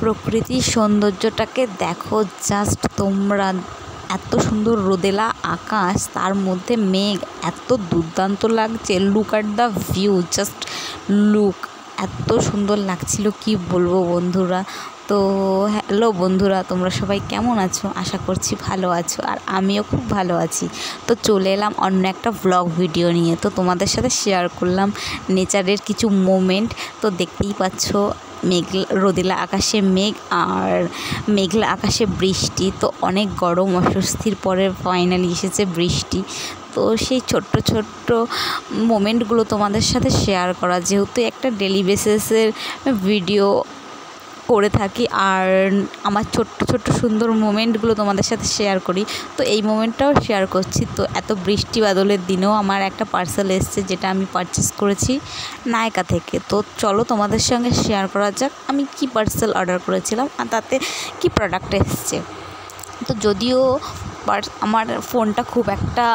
প্রকৃতির সৌন্দর্যটাকে দেখো জাস্ট তোমরা। এত সুন্দর রোদেলা আকাশ, তার মধ্যে মেঘ, এত দুর্দান্ত লাগছে। Look at the view, just look. এত সুন্দর লাগছিল কি বলবো বন্ধুরা। তো হ্যালো বন্ধুরা, তোমরা সবাই কেমন আছো? আশা করছি ভালো আছো, আর আমিও খুব ভালো আছি। তো চলে এলাম অন্য একটা ব্লগ ভিডিও নিয়ে। তো তোমাদের সাথে শেয়ার করলাম নেচারের কিছু মোমেন্ট। তো দেখতেই পাচ্ছ রোদেলা আকাশে মেঘ, আর মেঘলা আকাশে বৃষ্টি। তো অনেক গরম অস্বস্তির পরে ফাইনালি এসেছে বৃষ্টি। তো সেই ছোট্ট ছোট্ট মোমেন্টগুলো তোমাদের সাথে শেয়ার করা, যেহেতু একটা ডেলি বেসিসের ভিডিও করে থাকি, আর আমার ছোট্ট ছোট্ট সুন্দর মোমেন্টগুলো তোমাদের সাথে শেয়ার করি। তো এই মোমেন্টটাও শেয়ার করছি। তো এত বৃষ্টি বাদলের দিনেও আমার একটা পার্সেল এসছে, যেটা আমি পারচেস করেছি নায়কা থেকে। তো চলো তোমাদের সঙ্গে শেয়ার করা যাক আমি কি পার্সেল অর্ডার করেছিলাম আর তাতে কি প্রোডাক্ট এসছে। তো যদিও আমার ফোনটা খুব একটা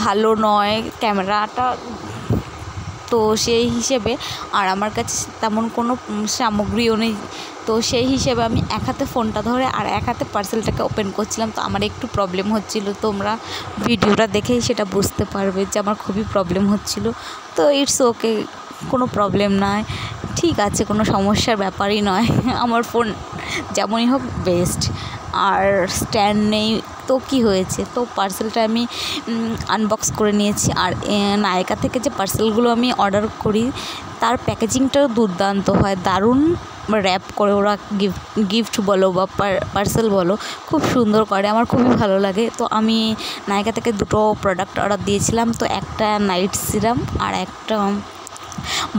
ভালো নয়, ক্যামেরাটা, তো সেই হিসেবে আর আমার কাছে তেমন কোনো সামগ্রীও নেই। তো সেই হিসেবে আমি এক হাতে ফোনটা ধরে আর এক হাতে পার্সেলটাকে ওপেন করছিলাম। তো আমার একটু প্রবলেম হচ্ছিলো, তোমরা ভিডিওটা দেখেই সেটা বুঝতে পারবে যে আমার খুবই প্রবলেম হচ্ছিলো। তো ইটস ওকে, কোনো প্রবলেম নয়, ঠিক আছে, কোনো সমস্যার ব্যাপারই নয়। আমার ফোন যেমনই হোক বেস্ট। আর স্ট্যান্ড নেই তো কি হয়েছে, তো পার্সেলটা আমি আনবক্স করে নিয়েছি। আর নায়কা থেকে যে পার্সেলগুলো আমি অর্ডার করি তার প্যাকেজিংটাও দুর্দান্ত হয়, দারুণ র্যাপ করে ওরা গিফট বলো বা পার্সেল বলো, খুব সুন্দর করে, আমার খুবই ভালো লাগে। তো আমি নায়কা থেকে দুটো প্রোডাক্ট অর্ডার দিয়েছিলাম। তো একটা নাইট সিরাম আর একটা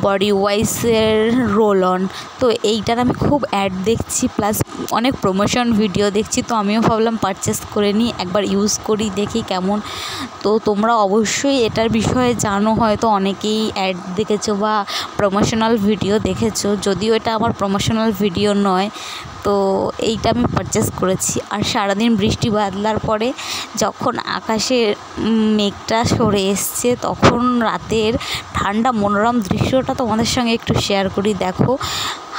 বডি ওয়াইসের রোল অন। তো এইটার আমি খুব অ্যাড দেখছি, প্লাস অনেক প্রমোশন ভিডিও দেখছি। তো আমিও ভাবলাম পারচেস করে নিই, একবার ইউজ করি, দেখি কেমন। তো তোমরা অবশ্যই এটার বিষয়ে জানো, হয়তো অনেকেই অ্যাড দেখেছো বা প্রমোশনাল ভিডিও দেখেছো, যদিও এটা আমার প্রমোশনাল ভিডিও নয়। তো এইটা আমি পারচেস করেছি। আর সারাদিন বৃষ্টি বাদলার পরে যখন আকাশের মেঘটা সরে এসছে, তখন রাতের ঠান্ডা মনোরম দৃশ্যটা তোমাদের সঙ্গে একটু শেয়ার করি। দেখো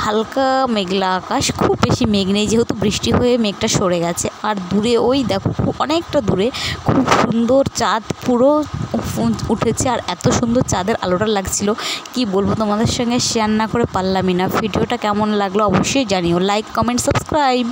হালকা মেঘলা আকাশ, খুব বেশি মেঘ নেই, যেহেতু বৃষ্টি হয়ে মেঘটা সরে গেছে। আর দূরে ওই দেখো অনেকটা দূরে খুব সুন্দর চাঁদ পুরো উঠেছে, আর এত সুন্দর চাঁদের আলোটা লাগছিল কি বলবো, তোমাদের সঙ্গে শেয়ার না করে পারলামই না। ভিডিওটা কেমন লাগলো অবশ্যই জানিও, লাইক, কমেন্ট, সাবস্ক্রাইব।